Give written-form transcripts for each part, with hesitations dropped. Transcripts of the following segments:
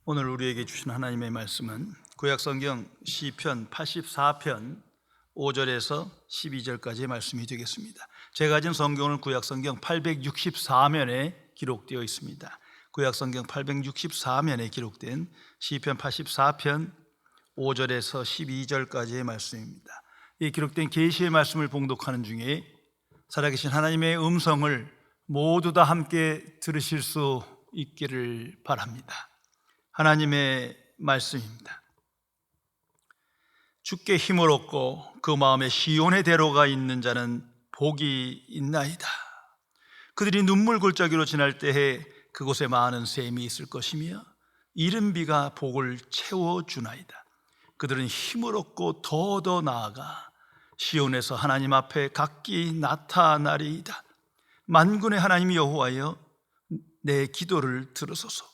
오늘 우리에게 주신 하나님의 말씀은 구약성경 시편 84편 5절에서 12절까지의 말씀이 되겠습니다. 제가 가진 성경은 구약성경 864면에 기록되어 있습니다. 구약성경 864면에 기록된 시편 84편 5절에서 12절까지의 말씀입니다. 이 기록된 계시의 말씀을 봉독하는 중에 살아계신 하나님의 음성을 모두 다 함께 들으실 수 있기를 바랍니다. 하나님의 말씀입니다. 주께 힘을 얻고 그 마음에 시온의 대로가 있는 자는 복이 있나이다. 그들이 눈물 골짜기로 지날 때에 그곳에 많은 샘이 있을 것이며 이른 비가 복을 채워주나이다. 그들은 힘을 얻고 더 나아가 시온에서 하나님 앞에 각기 나타나리이다. 만군의 하나님 여호와여, 내 기도를 들으소서.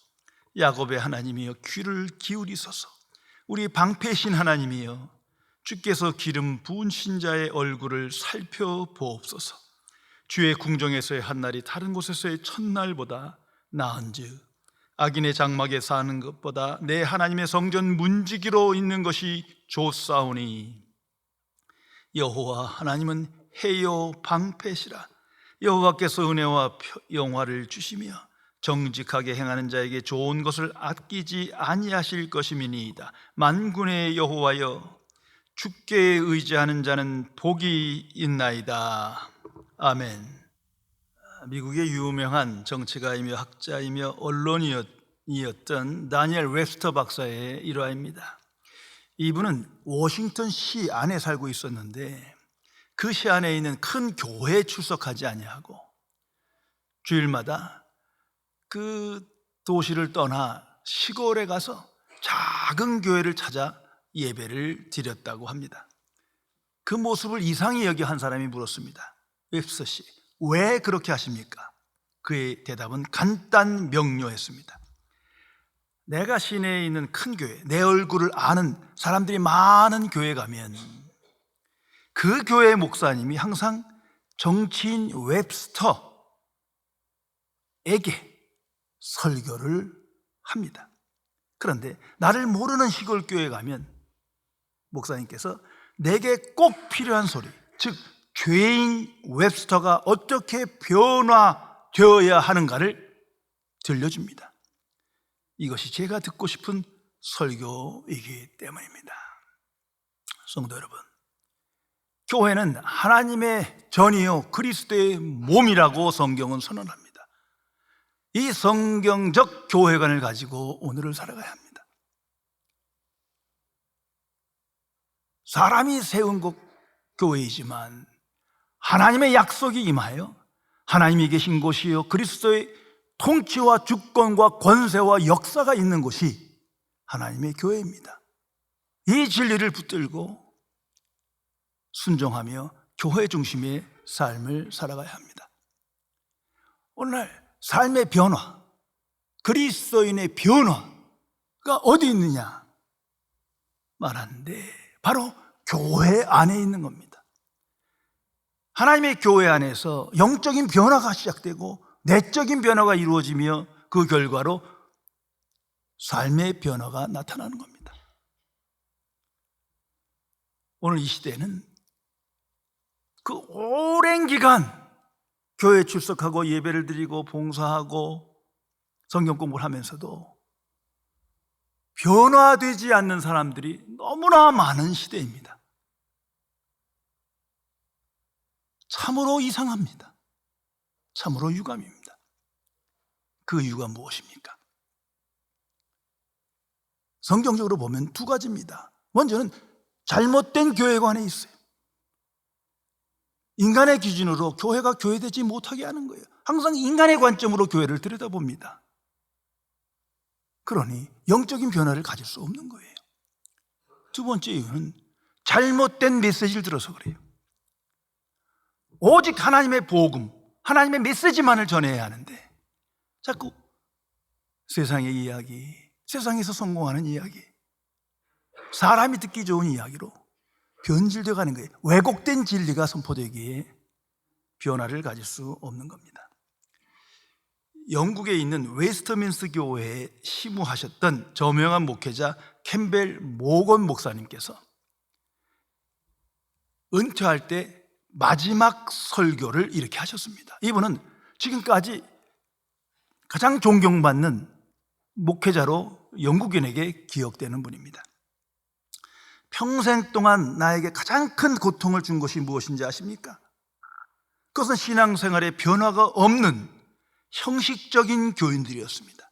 야곱의 하나님이여, 귀를 기울이소서. 우리 방패신 하나님이여, 주께서 기름 부은 신자의 얼굴을 살펴보옵소서. 주의 궁정에서의 한날이 다른 곳에서의 첫날보다 나은즉 악인의 장막에 사는 것보다 내 하나님의 성전 문지기로 있는 것이 좋사오니, 여호와 하나님은 해요 방패시라. 여호와께서 은혜와 영화를 주시며 정직하게 행하는 자에게 좋은 것을 아끼지 아니하실 것임이니이다. 만군의 여호와여, 주께 의지하는 자는 복이 있나이다. 아멘. 미국의 유명한 정치가이며 학자이며 언론인이었던 다니엘 웹스터 박사의 일화입니다. 이분은 워싱턴 시 안에 살고 있었는데 그 시 안에 있는 큰 교회에 출석하지 아니하고 주일마다 그 도시를 떠나 시골에 가서 작은 교회를 찾아 예배를 드렸다고 합니다. 그 모습을 이상히 여겨 한 사람이 물었습니다. 웹스터 씨, 왜 그렇게 하십니까? 그의 대답은 간단 명료했습니다. 내가 시내에 있는 큰 교회, 내 얼굴을 아는 사람들이 많은 교회 가면 그 교회 목사님이 항상 정치인 웹스터에게 설교를 합니다. 그런데 나를 모르는 시골 교회에 가면 목사님께서 내게 꼭 필요한 소리, 즉 죄인 웹스터가 어떻게 변화되어야 하는가를 들려줍니다. 이것이 제가 듣고 싶은 설교이기 때문입니다. 성도 여러분, 교회는 하나님의 전이요 그리스도의 몸이라고 성경은 선언합니다. 이 성경적 교회관을 가지고 오늘을 살아가야 합니다. 사람이 세운 곳 교회이지만 하나님의 약속이 임하여 하나님이 계신 곳이요 그리스도의 통치와 주권과 권세와 역사가 있는 곳이 하나님의 교회입니다. 이 진리를 붙들고 순종하며 교회 중심의 삶을 살아가야 합니다. 오늘날 삶의 변화, 그리스도인의 변화가 어디 있느냐 말하는데 바로 교회 안에 있는 겁니다. 하나님의 교회 안에서 영적인 변화가 시작되고 내적인 변화가 이루어지며 그 결과로 삶의 변화가 나타나는 겁니다. 오늘 이 시대는 그 오랜 기간 교회에 출석하고 예배를 드리고 봉사하고 성경 공부를 하면서도 변화되지 않는 사람들이 너무나 많은 시대입니다. 참으로 이상합니다. 참으로 유감입니다. 그 이유가 무엇입니까? 성경적으로 보면 두 가지입니다. 먼저는 잘못된 교회관에 있어요. 인간의 기준으로 교회가 교회되지 못하게 하는 거예요. 항상 인간의 관점으로 교회를 들여다봅니다. 그러니 영적인 변화를 가질 수 없는 거예요. 두 번째 이유는 잘못된 메시지를 들어서 그래요. 오직 하나님의 복음, 하나님의 메시지만을 전해야 하는데 자꾸 세상의 이야기, 세상에서 성공하는 이야기, 사람이 듣기 좋은 이야기로 변질되어 가는 거예요. 왜곡된 진리가 선포되기에 변화를 가질 수 없는 겁니다. 영국에 있는 웨스트민스터 교회에 시무하셨던 저명한 목회자 캠벨 모건 목사님께서 은퇴할 때 마지막 설교를 이렇게 하셨습니다. 이분은 지금까지 가장 존경받는 목회자로 영국인에게 기억되는 분입니다. 평생 동안 나에게 가장 큰 고통을 준 것이 무엇인지 아십니까? 그것은 신앙생활에 변화가 없는 형식적인 교인들이었습니다.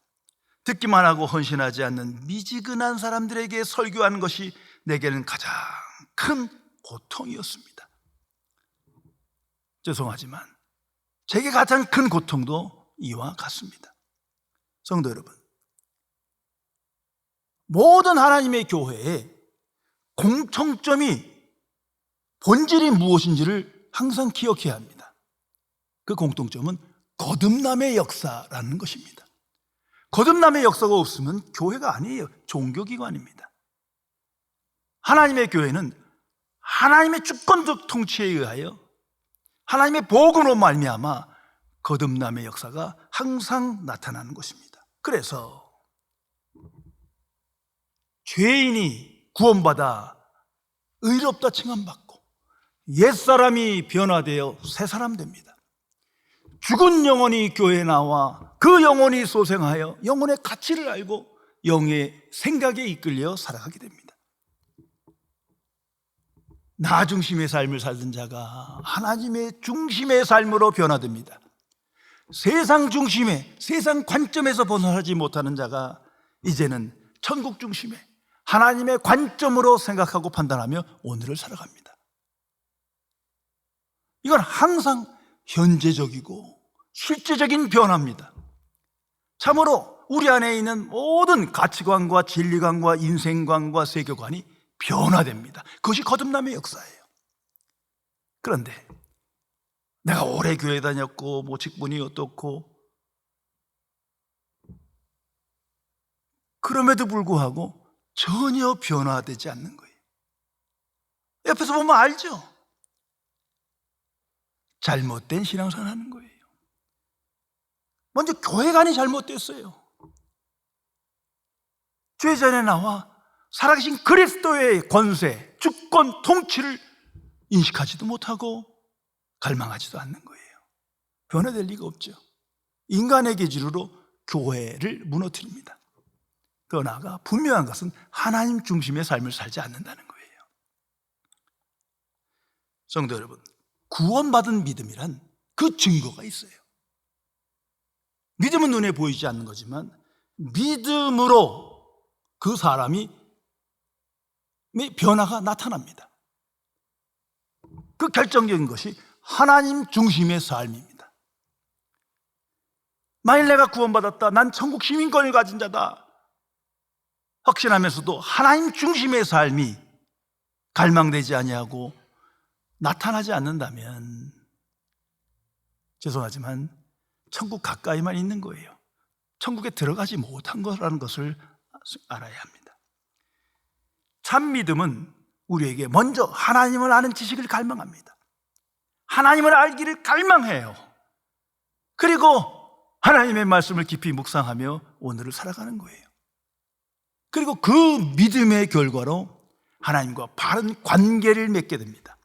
듣기만 하고 헌신하지 않는 미지근한 사람들에게 설교하는 것이 내게는 가장 큰 고통이었습니다. 죄송하지만 제게 가장 큰 고통도 이와 같습니다. 성도 여러분, 모든 하나님의 교회에 공통점이, 본질이 무엇인지를 항상 기억해야 합니다. 그 공통점은 거듭남의 역사라는 것입니다. 거듭남의 역사가 없으면 교회가 아니에요. 종교기관입니다. 하나님의 교회는 하나님의 주권적 통치에 의하여 하나님의 복음으로 말미암아 거듭남의 역사가 항상 나타나는 것입니다. 그래서 죄인이 구원받아 의롭다 칭함받고 옛사람이 변화되어 새사람 됩니다. 죽은 영혼이 교회에 나와 그 영혼이 소생하여 영혼의 가치를 알고 영의 생각에 이끌려 살아가게 됩니다. 나 중심의 삶을 살던 자가 하나님의 중심의 삶으로 변화됩니다. 세상 중심의, 세상 관점에서 벗어나지 못하는 자가 이제는 천국 중심의 하나님의 관점으로 생각하고 판단하며 오늘을 살아갑니다. 이건 항상 현재적이고 실제적인 변화입니다. 참으로 우리 안에 있는 모든 가치관과 진리관과 인생관과 세계관이 변화됩니다. 그것이 거듭남의 역사예요. 그런데 내가 오래 교회 다녔고 뭐 직분이 어떻고 그럼에도 불구하고 전혀 변화되지 않는 거예요. 옆에서 보면 알죠? 잘못된 신앙생활 하는 거예요. 먼저 교회관이 잘못됐어요. 죄전에 나와 살아계신 그리스도의 권세, 주권, 통치를 인식하지도 못하고 갈망하지도 않는 거예요. 변화될 리가 없죠. 인간의 기준으로 교회를 무너뜨립니다. 더 나아가 분명한 것은 하나님 중심의 삶을 살지 않는다는 거예요. 성도 여러분, 구원받은 믿음이란 그 증거가 있어요. 믿음은 눈에 보이지 않는 거지만 믿음으로 그 사람이 변화가 나타납니다. 그 결정적인 것이 하나님 중심의 삶입니다. 만일 내가 구원받았다, 난 천국 시민권을 가진 자다 확신하면서도 하나님 중심의 삶이 갈망되지 아니하고 나타나지 않는다면 죄송하지만 천국 가까이만 있는 거예요. 천국에 들어가지 못한 거라는 것을 알아야 합니다. 참 믿음은 우리에게 먼저 하나님을 아는 지식을 갈망합니다. 하나님을 알기를 갈망해요. 그리고 하나님의 말씀을 깊이 묵상하며 오늘을 살아가는 거예요. 그리고 그 믿음의 결과로 하나님과 바른 관계를 맺게 됩니다.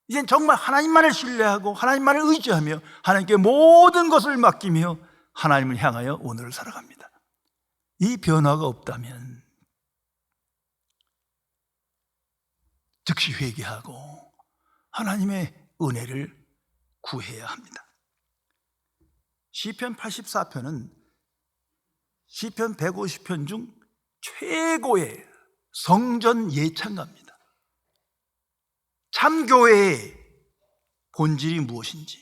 이젠 정말 하나님만을 신뢰하고 하나님만을 의지하며 하나님께 모든 것을 맡기며 하나님을 향하여 오늘을 살아갑니다. 이 변화가 없다면 즉시 회개하고 하나님의 은혜를 구해야 합니다. 시편 84편은 시편 150편 중 최고의 성전 예찬가입니다. 참교회의 본질이 무엇인지,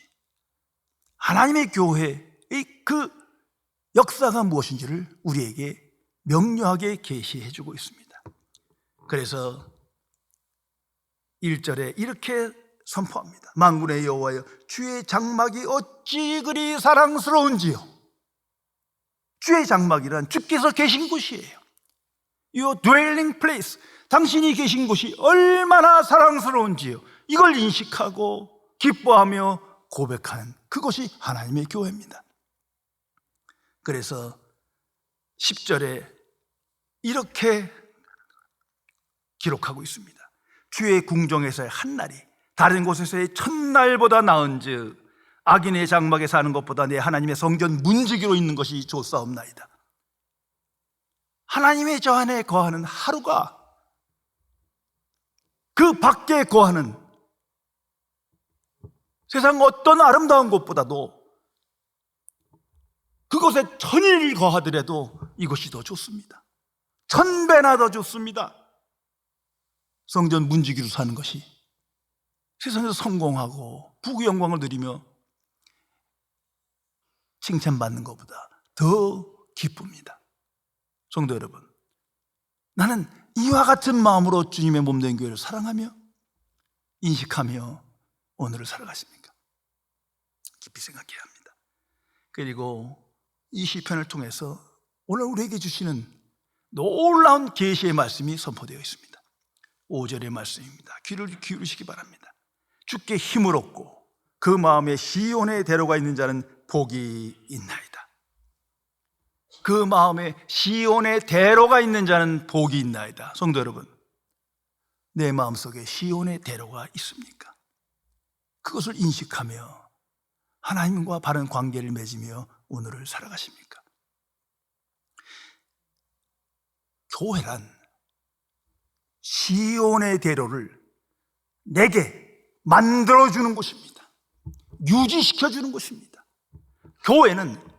하나님의 교회의 그 역사가 무엇인지를 우리에게 명료하게 계시해 주고 있습니다. 그래서 1절에 이렇게 선포합니다. 만군의 여호와여, 주의 장막이 어찌 그리 사랑스러운지요. 주의 장막이란 주께서 계신 곳이에요. Your dwelling place, 당신이 계신 곳이 얼마나 사랑스러운지요. 이걸 인식하고 기뻐하며 고백하는 그것이 하나님의 교회입니다. 그래서 10절에 이렇게 기록하고 있습니다. 주의 궁정에서의 한 날이 다른 곳에서의 첫날보다 나은즉 악인의 장막에 사는 것보다 내 하나님의 성전 문지기로 있는 것이 좋사옵나이다. 하나님의 저 안에 거하는 하루가 그 밖에 거하는 세상 어떤 아름다운 곳보다도 그곳에 천일 거하더라도 이것이 더 좋습니다. 1000배나 더 좋습니다. 성전 문지기로 사는 것이 세상에서 성공하고 부귀 영광을 누리며 칭찬받는 것보다 더 기쁩니다. 성도 여러분, 나는 이와 같은 마음으로 주님의 몸된 교회를 사랑하며 인식하며 오늘을 살아가십니까? 깊이 생각해야 합니다. 그리고 이 시편을 통해서 오늘 우리에게 주시는 놀라운 계시의 말씀이 선포되어 있습니다. 5절의 말씀입니다. 귀를 기울이시기 바랍니다. 주께 힘을 얻고 그 마음에 시온의 대로가 있는 자는 복이 있나이다. 그 마음에 시온의 대로가 있는 자는 복이 있나이다. 성도 여러분, 내 마음속에 시온의 대로가 있습니까? 그것을 인식하며 하나님과 바른 관계를 맺으며 오늘을 살아가십니까? 교회란 시온의 대로를 내게 만들어주는 곳입니다. 유지시켜주는 곳입니다. 교회는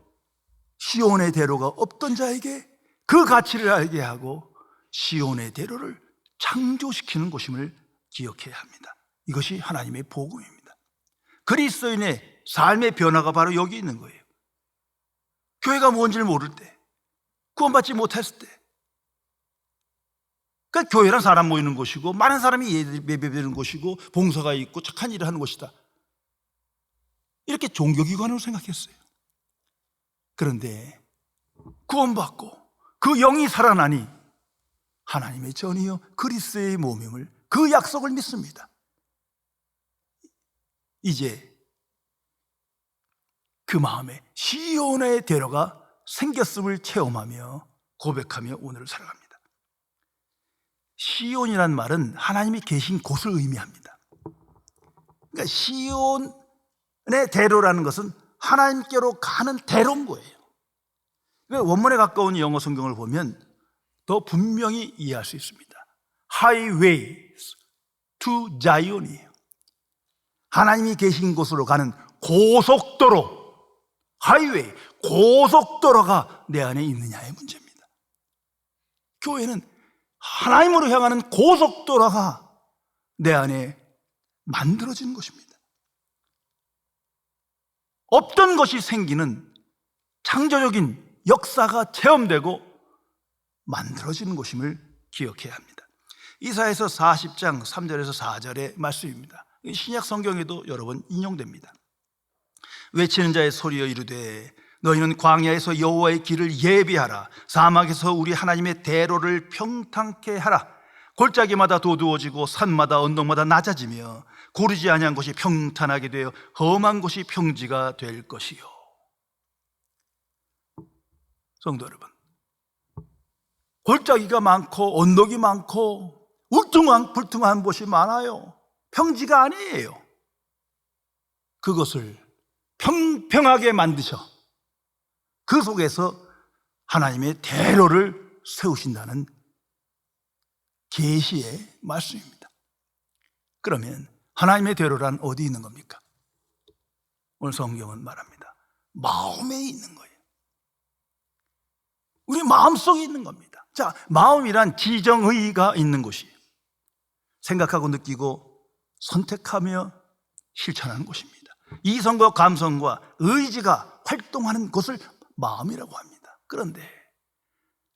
시온의 대로가 없던 자에게 그 가치를 알게 하고 시온의 대로를 창조시키는 곳임을 기억해야 합니다. 이것이 하나님의 복음입니다. 그리스도인의 삶의 변화가 바로 여기 있는 거예요. 교회가 뭔지를 모를 때, 구원받지 못했을 때, 그러니까 교회란 사람 모이는 곳이고 많은 사람이 예배드리는 곳이고 봉사가 있고 착한 일을 하는 곳이다, 이렇게 종교기관으로 생각했어요. 그런데 구원받고 그 영이 살아나니 하나님의 전이요 그리스도의 몸임을, 그 약속을 믿습니다. 이제 그 마음에 시온의 대로가 생겼음을 체험하며 고백하며 오늘을 살아갑니다. 시온이란 말은 하나님이 계신 곳을 의미합니다. 그러니까 시온의 대로라는 것은 하나님께로 가는 대로인 거예요. 원문에 가까운 영어 성경을 보면 더 분명히 이해할 수 있습니다. Highways to Zion이에요. 하나님이 계신 곳으로 가는 고속도로, 하이웨이, 고속도로가 내 안에 있느냐의 문제입니다. 교회는 하나님으로 향하는 고속도로가 내 안에 만들어지는 것입니다. 없던 것이 생기는 창조적인 역사가 체험되고 만들어지는 것임을 기억해야 합니다. 이사야서 40장 3절에서 4절의 말씀입니다. 신약 성경에도 여러 번 인용됩니다. 외치는 자의 소리여 이르되 너희는 광야에서 여호와의 길을 예비하라. 사막에서 우리 하나님의 대로를 평탄케 하라. 골짜기마다 도두어지고 산마다 언덕마다 낮아지며 고르지 아니한 곳이 평탄하게 되어 험한 곳이 평지가 될 것이요. 성도 여러분, 골짜기가 많고 언덕이 많고 울퉁불퉁한 곳이 많아요. 평지가 아니에요. 그것을 평평하게 만드셔 그 속에서 하나님의 대로를 세우신다는 계시의 말씀입니다. 그러면 하나님의 대로란 어디 있는 겁니까? 오늘 성경은 말합니다. 마음에 있는 거예요. 우리 마음속에 있는 겁니다. 자, 마음이란 지정의가 있는 곳이에요. 생각하고 느끼고 선택하며 실천하는 곳입니다. 이성과 감성과 의지가 활동하는 것을 마음이라고 합니다. 그런데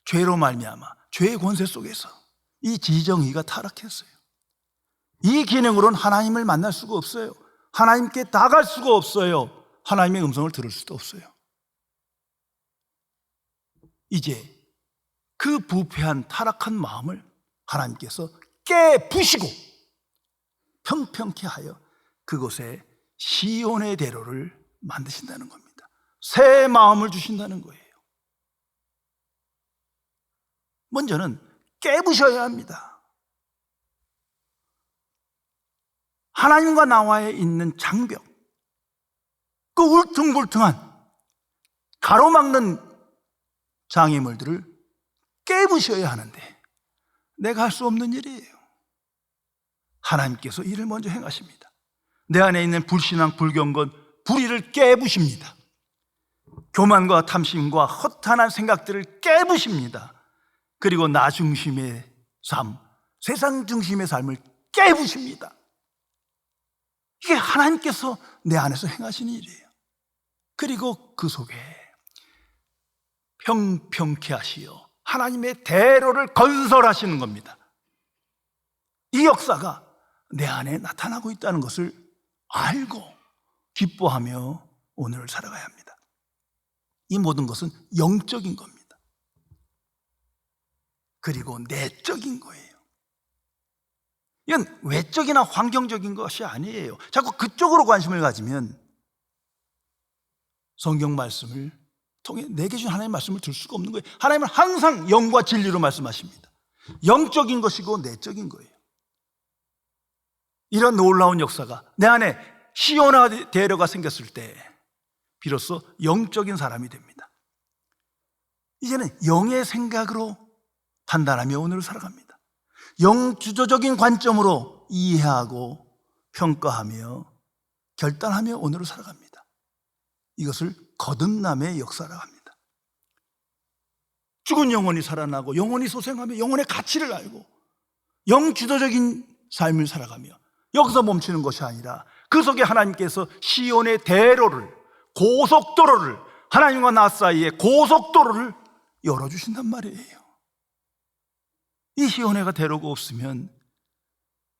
죄로 말미암아 죄의 권세 속에서 이 지정의가 타락했어요. 이 기능으로는 하나님을 만날 수가 없어요. 하나님께 다가갈 수가 없어요. 하나님의 음성을 들을 수도 없어요. 이제 그 부패한 타락한 마음을 하나님께서 깨부시고 평평케 하여 그곳에 시온의 대로를 만드신다는 겁니다. 새 마음을 주신다는 거예요. 먼저는 깨부셔야 합니다. 하나님과 나와의 있는 장벽, 그 울퉁불퉁한 가로막는 장애물들을 깨부셔야 하는데 내가 할 수 없는 일이에요. 하나님께서 이를 먼저 행하십니다. 내 안에 있는 불신앙, 불경건, 불의를 깨부십니다. 교만과 탐심과 허탄한 생각들을 깨부십니다. 그리고 나 중심의 삶, 세상 중심의 삶을 깨부십니다. 이게 하나님께서 내 안에서 행하시는 일이에요. 그리고 그 속에 평평케 하시어 하나님의 대로를 건설하시는 겁니다. 이 역사가 내 안에 나타나고 있다는 것을 알고 기뻐하며 오늘을 살아가야 합니다. 이 모든 것은 영적인 겁니다. 그리고 내적인 거예요. 이건 외적이나 환경적인 것이 아니에요. 자꾸 그쪽으로 관심을 가지면 성경 말씀을 통해 내게 준 하나님의 말씀을 들 수가 없는 거예요. 하나님은 항상 영과 진리로 말씀하십니다. 영적인 것이고 내적인 거예요. 이런 놀라운 역사가 내 안에 시온의 대로가 생겼을 때 비로소 영적인 사람이 됩니다. 이제는 영의 생각으로 판단하며 오늘을 살아갑니다. 영주도적인 관점으로 이해하고 평가하며 결단하며 오늘을 살아갑니다. 이것을 거듭남의 역사라고 합니다. 죽은 영혼이 살아나고 영혼이 소생하며 영혼의 가치를 알고 영주도적인 삶을 살아가며 여기서 멈추는 것이 아니라 그 속에 하나님께서 시온의 대로를, 고속도로를, 하나님과 나 사이의 고속도로를 열어주신단 말이에요. 이 시온회가 대로가 없으면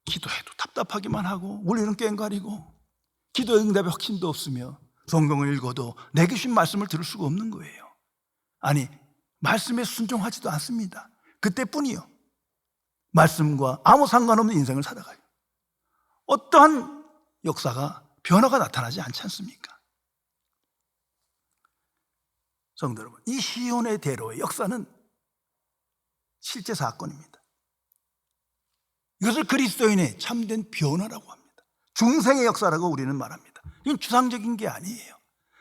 기도해도 답답하기만 하고 우리는 꽹과리고 기도의 응답의 확신도 없으며 성경을 읽어도 내게 주신 말씀을 들을 수가 없는 거예요. 아니, 말씀에 순종하지도 않습니다. 그때뿐이요. 말씀과 아무 상관없는 인생을 살아가요. 어떠한 역사가, 변화가 나타나지 않지 않습니까? 성도 여러분, 이 시온의 대로의 역사는 실제 사건입니다. 이것을 그리스도인의 참된 변화라고 합니다. 중생의 역사라고 우리는 말합니다. 이건 추상적인 게 아니에요.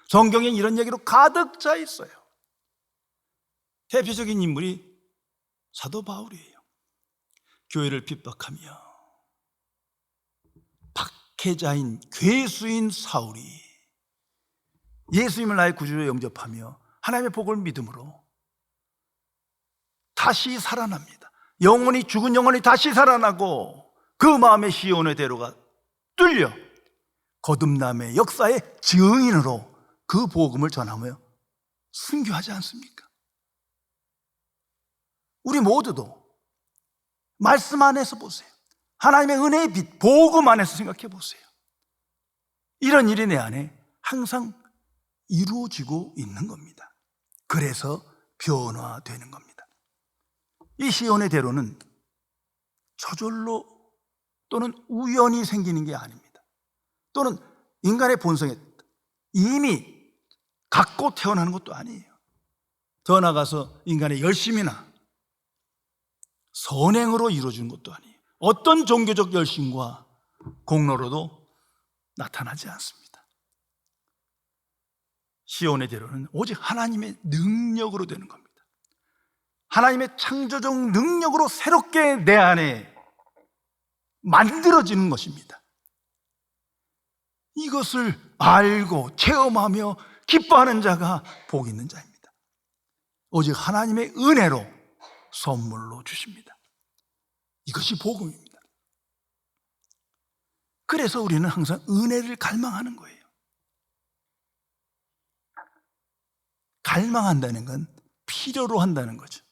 성경에 이런 얘기로 가득 차 있어요. 대표적인 인물이 사도 바울이에요. 교회를 핍박하며 박해자인 괴수인 사울이 예수님을 나의 구주로 영접하며 하나님의 복을 믿음으로 다시 살아납니다. 영혼이, 죽은 영혼이 다시 살아나고 그 마음의 시온의 대로가 뚫려 거듭남의 역사의 증인으로 그 복음을 전하며 순교하지 않습니까? 우리 모두도 말씀 안에서 보세요. 하나님의 은혜의 빛, 복음 안에서 생각해 보세요. 이런 일이 내 안에 항상 이루어지고 있는 겁니다. 그래서 변화되는 겁니다. 이 시온의 대로는 저절로 또는 우연히 생기는 게 아닙니다. 또는 인간의 본성에 이미 갖고 태어나는 것도 아니에요. 더 나아가서 인간의 열심이나 선행으로 이루어지는 것도 아니에요. 어떤 종교적 열심과 공로로도 나타나지 않습니다. 시온의 대로는 오직 하나님의 능력으로 되는 겁니다. 하나님의 창조적 능력으로 새롭게 내 안에 만들어지는 것입니다. 이것을 알고 체험하며 기뻐하는 자가 복 있는 자입니다. 오직 하나님의 은혜로 선물로 주십니다. 이것이 복음입니다. 그래서 우리는 항상 은혜를 갈망하는 거예요. 갈망한다는 건 필요로 한다는 거죠.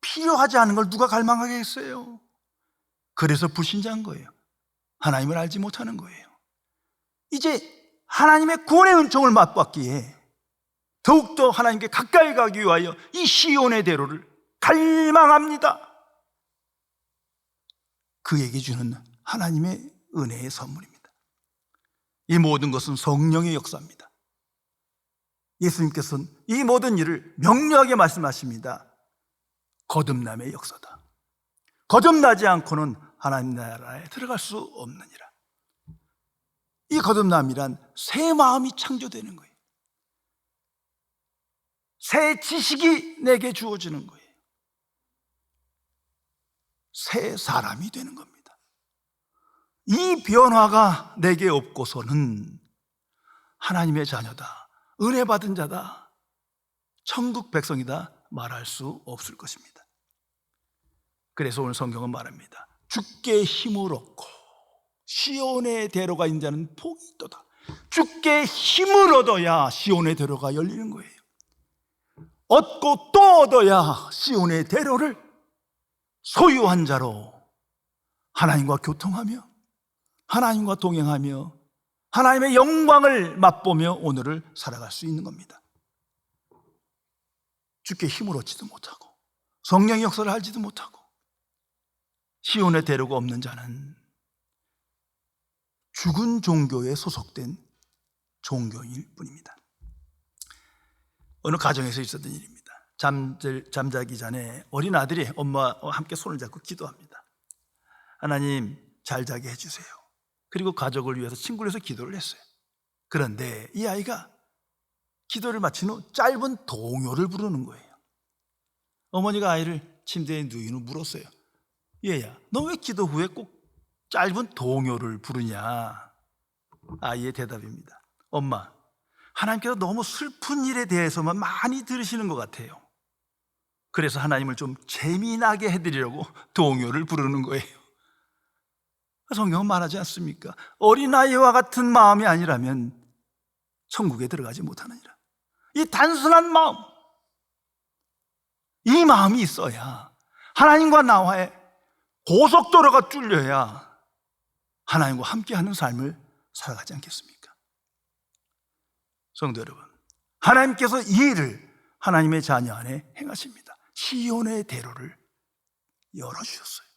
필요하지 않은 걸 누가 갈망하겠어요? 그래서 불신자인 거예요. 하나님을 알지 못하는 거예요. 이제 하나님의 구원의 은총을 맛봤기에 더욱더 하나님께 가까이 가기 위하여 이 시온의 대로를 갈망합니다. 그에게 주는 하나님의 은혜의 선물입니다. 이 모든 것은 성령의 역사입니다. 예수님께서는 이 모든 일을 명료하게 말씀하십니다. 거듭남의 역사다. 거듭나지 않고는 하나님 나라에 들어갈 수 없느니라. 이 거듭남이란 새 마음이 창조되는 거예요. 새 지식이 내게 주어지는 거예요. 새 사람이 되는 겁니다. 이 변화가 내게 없고서는 하나님의 자녀다, 은혜 받은 자다, 천국 백성이다 말할 수 없을 것입니다. 그래서 오늘 성경은 말합니다. 주께 힘을 얻고 시온의 대로가 있는 자는 복이 있도다. 주께 힘을 얻어야 시온의 대로가 열리는 거예요. 얻고 또 얻어야 시온의 대로를 소유한 자로 하나님과 교통하며 하나님과 동행하며 하나님의 영광을 맛보며 오늘을 살아갈 수 있는 겁니다. 주께 힘을 얻지도 못하고 성령의 역사를 알지도 못하고 시온의 대로가 없는 자는 죽은 종교에 소속된 종교인일 뿐입니다. 어느 가정에서 있었던 일입니다. 잠자기 전에 어린 아들이 엄마와 함께 손을 잡고 기도합니다. 하나님 잘 자게 해주세요. 그리고 가족을 위해서 친구를 해서 기도를 했어요. 그런데 이 아이가 기도를 마친 후 짧은 동요를 부르는 거예요. 어머니가 아이를 침대에 누인 후 물었어요. 얘야, 너 왜 기도 후에 꼭 짧은 동요를 부르냐? 아이의 대답입니다. 엄마, 하나님께서 너무 슬픈 일에 대해서만 많이 들으시는 것 같아요. 그래서 하나님을 좀 재미나게 해드리려고 동요를 부르는 거예요. 성경은 말하지 않습니까? 어린아이와 같은 마음이 아니라면 천국에 들어가지 못하느니라. 이 단순한 마음, 이 마음이 있어야 하나님과 나와의 고속도로가 뚫려야 하나님과 함께하는 삶을 살아가지 않겠습니까? 성도 여러분, 하나님께서 이 일을 하나님의 자녀 안에 행하십니다. 시온의 대로를 열어주셨어요.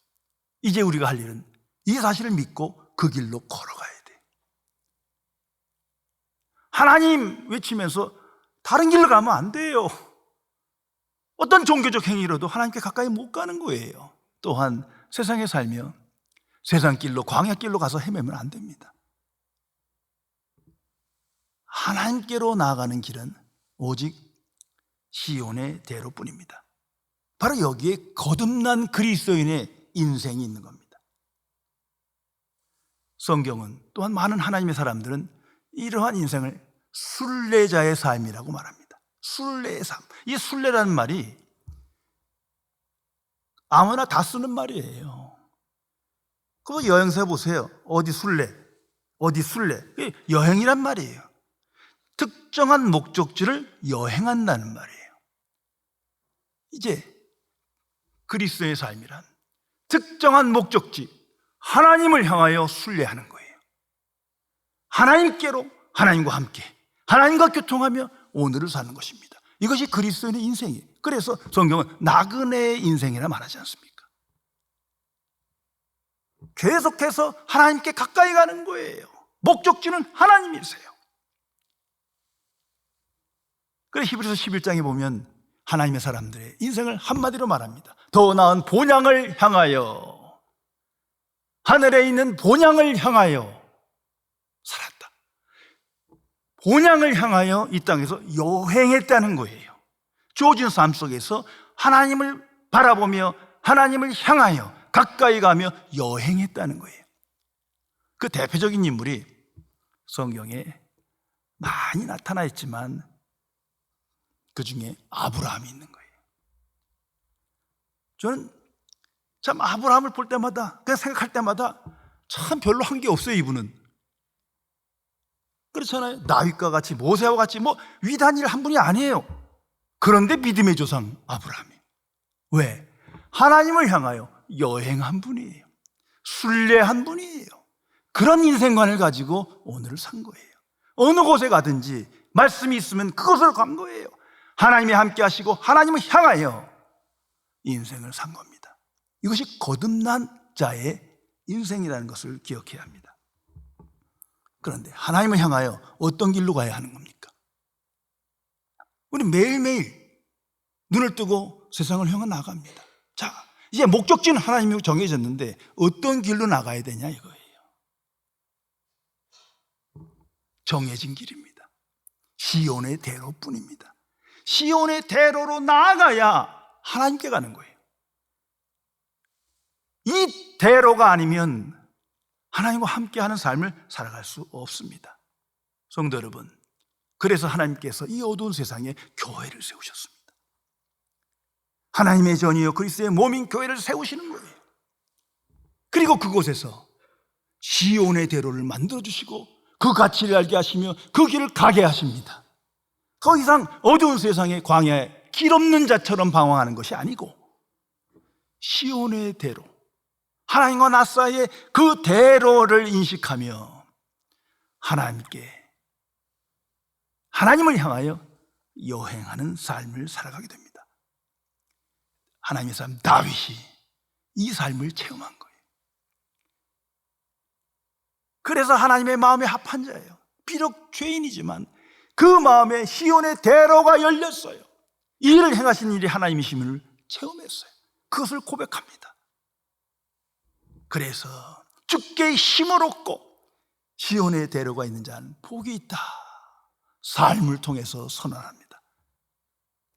이제 우리가 할 일은 이 사실을 믿고 그 길로 걸어가야 돼. 하나님 외치면서 다른 길로 가면 안 돼요. 어떤 종교적 행위로도 하나님께 가까이 못 가는 거예요. 또한 세상에 살며 세상 길로, 광야 길로 가서 헤매면 안 됩니다. 하나님께로 나아가는 길은 오직 시온의 대로뿐입니다. 바로 여기에 거듭난 그리스도인의 인생이 있는 겁니다. 성경은 또한 많은 하나님의 사람들은 이러한 인생을 순례자의 삶이라고 말합니다. 순례의 삶. 이 순례라는 말이 아무나 다 쓰는 말이에요. 그거 여행사 보세요. 어디 순례, 어디 순례. 여행이란 말이에요. 특정한 목적지를 여행한다는 말이에요. 이제 그리스도의 삶이란 특정한 목적지, 하나님을 향하여 순례하는 거예요. 하나님께로, 하나님과 함께, 하나님과 교통하며 오늘을 사는 것입니다. 이것이 그리스도인의 인생이에요. 그래서 성경은 나그네의 인생이라 말하지 않습니까? 계속해서 하나님께 가까이 가는 거예요. 목적지는 하나님이세요. 그래서 히브리서 11장에 보면 하나님의 사람들의 인생을 한마디로 말합니다. 더 나은 본향을 향하여, 하늘에 있는 본향을 향하여 살았다. 본향을 향하여 이 땅에서 여행했다는 거예요. 주어진 삶 속에서 하나님을 바라보며 하나님을 향하여 가까이 가며 여행했다는 거예요. 그 대표적인 인물이 성경에 많이 나타나 있지만 그 중에 아브라함이 있는 거예요. 저는 참 아브라함을 볼 때마다, 그냥 생각할 때마다 참 별로 한 게 없어요, 이분은. 그렇잖아요. 다윗과 같이, 모세와 같이 뭐 위대한 일 한 분이 아니에요. 그런데 믿음의 조상 아브라함이. 왜? 하나님을 향하여 여행한 분이에요. 순례한 분이에요. 그런 인생관을 가지고 오늘을 산 거예요. 어느 곳에 가든지 말씀이 있으면 그곳으로 간 거예요. 하나님이 함께 하시고 하나님을 향하여 인생을 산 겁니다. 이것이 거듭난 자의 인생이라는 것을 기억해야 합니다. 그런데 하나님을 향하여 어떤 길로 가야 하는 겁니까? 우리 매일매일 눈을 뜨고 세상을 향해 나갑니다. 자, 이제 목적지는 하나님이 정해졌는데 어떤 길로 나가야 되냐 이거예요. 정해진 길입니다. 시온의 대로뿐입니다. 시온의 대로로 나아가야 하나님께 가는 거예요. 이 대로가 아니면 하나님과 함께하는 삶을 살아갈 수 없습니다. 성도 여러분, 그래서 하나님께서 이 어두운 세상에 교회를 세우셨습니다. 하나님의 전이요 그리스도의 몸인 교회를 세우시는 거예요. 그리고 그곳에서 시온의 대로를 만들어주시고 그 가치를 알게 하시며 그 길을 가게 하십니다. 더 이상 어두운 세상의 광야에 길 없는 자처럼 방황하는 것이 아니고 시온의 대로, 하나님과 나 사이의 그 대로를 인식하며 하나님을 향하여 여행하는 삶을 살아가게 됩니다. 하나님의 사람 다윗이 이 삶을 체험한 거예요. 그래서 하나님의 마음에 합한 자예요. 비록 죄인이지만 그 마음에 시온의 대로가 열렸어요. 이 일을 행하신 일이 하나님이심을 체험했어요. 그것을 고백합니다. 그래서 주께 힘을 얻고 시온의 대로가 있는 자는 복이 있다. 삶을 통해서 선언합니다.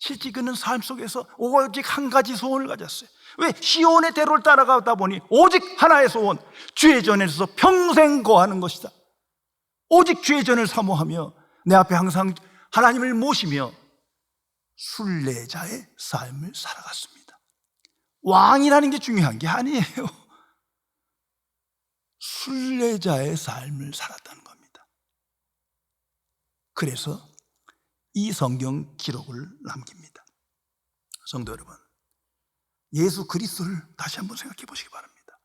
실제 그는 삶 속에서 오직 한 가지 소원을 가졌어요. 왜? 시온의 대로를 따라가다 보니 오직 하나의 소원, 주의 전에서 평생 거하는 것이다. 오직 주의 전을 사모하며 내 앞에 항상 하나님을 모시며 순례자의 삶을 살아갔습니다. 왕이라는 게 중요한 게 아니에요. 순례자의 삶을 살았다는 겁니다. 그래서 이 성경 기록을 남깁니다. 성도 여러분, 예수 그리스도를 다시 한번 생각해 보시기 바랍니다.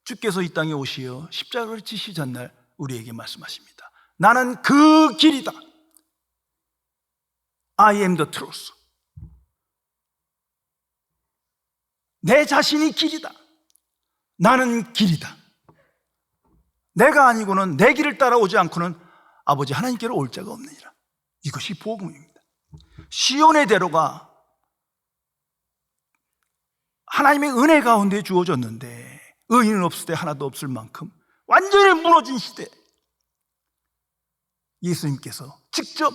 주께서 이 땅에 오시어 십자가를 지시 전날 우리에게 말씀하십니다. 나는 그 길이다. I am the truth. 내 자신이 길이다. 나는 길이다. 내가 아니고는 내 길을 따라오지 않고는 아버지 하나님께로 올 자가 없느니라. 이것이 복음입니다. 시온의 대로가 하나님의 은혜 가운데 주어졌는데 의인은 없을 때 하나도 없을 만큼 완전히 무너진 시대, 예수님께서 직접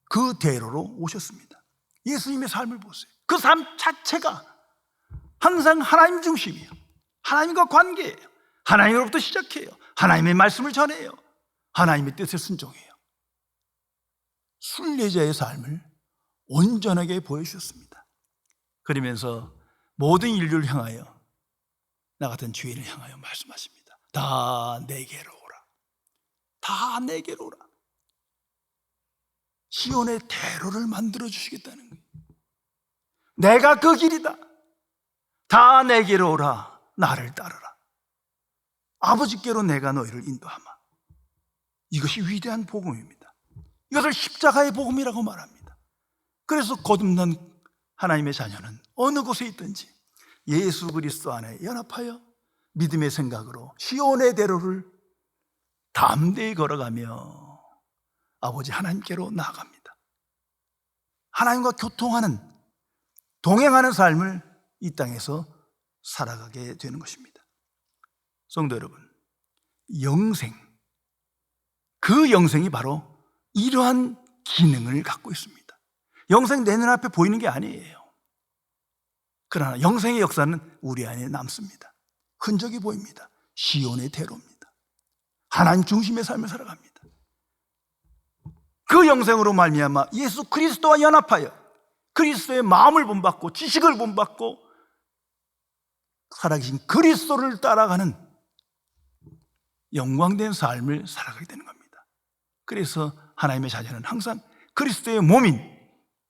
그 대로로 오셨습니다. 예수님의 삶을 보세요. 그 삶 자체가 항상 하나님 중심이에요. 하나님과 관계예요. 하나님으로부터 시작해요. 하나님의 말씀을 전해요. 하나님의 뜻에 순종해요. 순례자의 삶을 온전하게 보여주셨습니다. 그러면서 모든 인류를 향하여, 나 같은 죄인을 향하여 말씀하십니다. 다 내게로 오라. 다 내게로 오라. 시온의 대로를 만들어 주시겠다는 거예요. 내가 그 길이다. 다 내게로 오라. 나를 따르라. 아버지께로 내가 너희를 인도하마. 이것이 위대한 복음입니다. 이것을 십자가의 복음이라고 말합니다. 그래서 거듭난 하나님의 자녀는 어느 곳에 있든지 예수 그리스도 안에 연합하여 믿음의 생각으로 시온의 대로를 담대히 걸어가며 아버지 하나님께로 나아갑니다. 하나님과 교통하는, 동행하는 삶을 이 땅에서 살아가게 되는 것입니다. 성도 여러분, 영생, 그 영생이 바로 이러한 기능을 갖고 있습니다. 영생 내 눈앞에 보이는 게 아니에요. 그러나 영생의 역사는 우리 안에 남습니다. 흔적이 보입니다. 시온의 대로입니다. 하나님 중심의 삶을 살아갑니다. 그 영생으로 말미암아 예수 그리스도와 연합하여 그리스도의 마음을 본받고 지식을 본받고 살아계신 그리스도를 따라가는 영광된 삶을 살아가게 되는 겁니다. 그래서 하나님의 자녀는 항상 그리스도의 몸인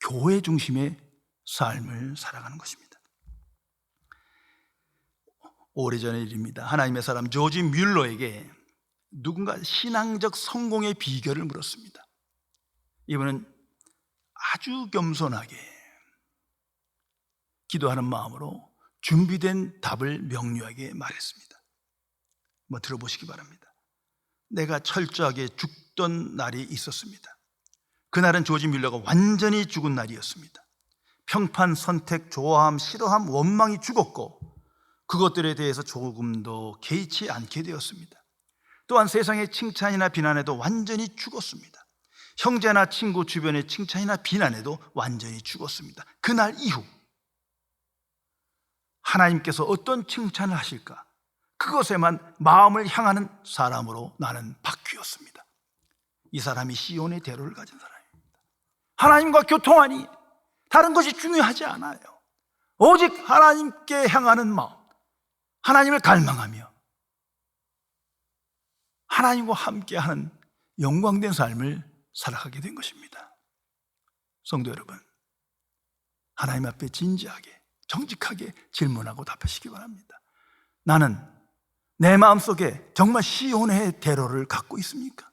교회 중심의 삶을 살아가는 것입니다. 오래전의 일입니다. 하나님의 사람 조지 뮬러에게 누군가 신앙적 성공의 비결을 물었습니다. 이분은 아주 겸손하게 기도하는 마음으로 준비된 답을 명료하게 말했습니다. 한번 들어보시기 바랍니다. 내가 철저하게 죽던 날이 있었습니다. 그날은 조지 뮬러가 완전히 죽은 날이었습니다. 평판, 선택, 좋아함, 싫어함, 원망이 죽었고 그것들에 대해서 조금도 개의치 않게 되었습니다. 또한 세상의 칭찬이나 비난에도 완전히 죽었습니다. 형제나 친구 주변의 칭찬이나 비난에도 완전히 죽었습니다. 그날 이후 하나님께서 어떤 칭찬을 하실까? 그것에만 마음을 향하는 사람으로 나는 바뀌었습니다. 이 사람이 시온의 대로를 가진 사람입니다. 하나님과 교통하니 다른 것이 중요하지 않아요. 오직 하나님께 향하는 마음, 하나님을 갈망하며 하나님과 함께하는 영광된 삶을 살아가게 된 것입니다. 성도 여러분, 하나님 앞에 진지하게 정직하게 질문하고 답하시기 바랍니다. 나는 내 마음속에 정말 시온의 대로를 갖고 있습니까?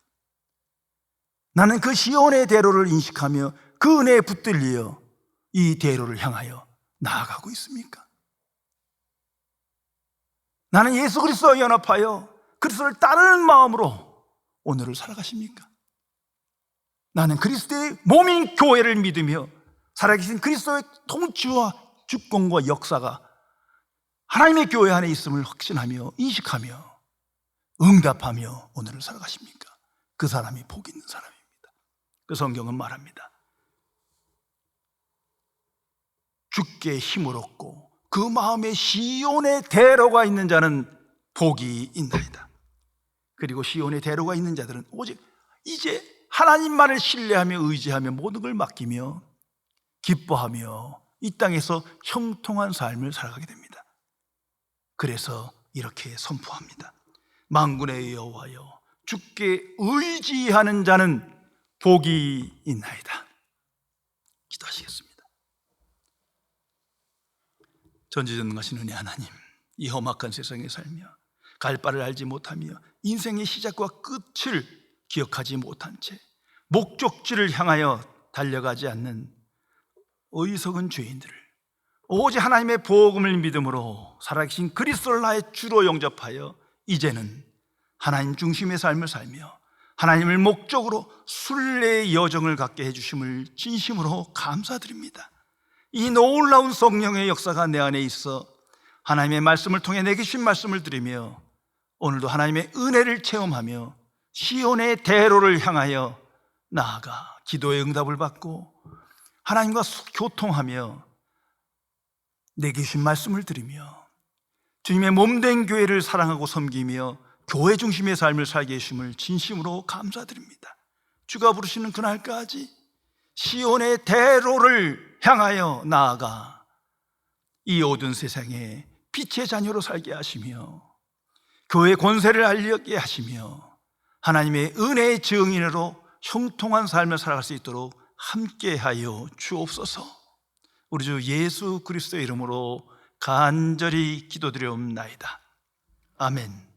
나는 그 시온의 대로를 인식하며 그 은혜에 붙들려 이 대로를 향하여 나아가고 있습니까? 나는 예수 그리스도와 연합하여 그리스도를 따르는 마음으로 오늘을 살아가십니까? 나는 그리스도의 몸인 교회를 믿으며 살아계신 그리스도의 통치와 주권과 역사가 하나님의 교회 안에 있음을 확신하며 인식하며 응답하며 오늘을 살아가십니까? 그 사람이 복 있는 사람입니다. 그 성경은 말합니다. 주께 힘을 얻고 그 마음에 시온의 대로가 있는 자는 복이 있나이다. 그리고 시온의 대로가 있는 자들은 오직 이제 하나님만을 신뢰하며 의지하며 모든 걸 맡기며 기뻐하며 이 땅에서 형통한 삶을 살아가게 됩니다. 그래서 이렇게 선포합니다. 만군의 여호와여, 주께 의지하는 자는 복이 있나이다. 기도하시겠습니다. 전지전능하신 은혜 하나님, 이 험악한 세상에 살며 갈 바를 알지 못하며 인생의 시작과 끝을 기억하지 못한 채 목적지를 향하여 달려가지 않는 어리석은 죄인들을 오직 하나님의 복음을 믿음으로 살아계신 그리스도를 나의 주로 영접하여 이제는 하나님 중심의 삶을 살며 하나님을 목적으로 순례의 여정을 갖게 해주심을 진심으로 감사드립니다. 이 놀라운 성령의 역사가 내 안에 있어 하나님의 말씀을 통해 내게 주신 말씀을 드리며 오늘도 하나님의 은혜를 체험하며 시온의 대로를 향하여 나아가 기도의 응답을 받고 하나님과 교통하며 내게 주신 말씀을 드리며 주님의 몸된 교회를 사랑하고 섬기며 교회 중심의 삶을 살게 해주심을 진심으로 감사드립니다. 주가 부르시는 그날까지 시온의 대로를 향하여 나아가 이 어두운 세상에 빛의 자녀로 살게 하시며 교회의 권세를 알리게 하시며 하나님의 은혜의 증인으로 형통한 삶을 살아갈 수 있도록 함께하여 주옵소서. 우리 주 예수 그리스도의 이름으로 간절히 기도드리옵나이다. 아멘.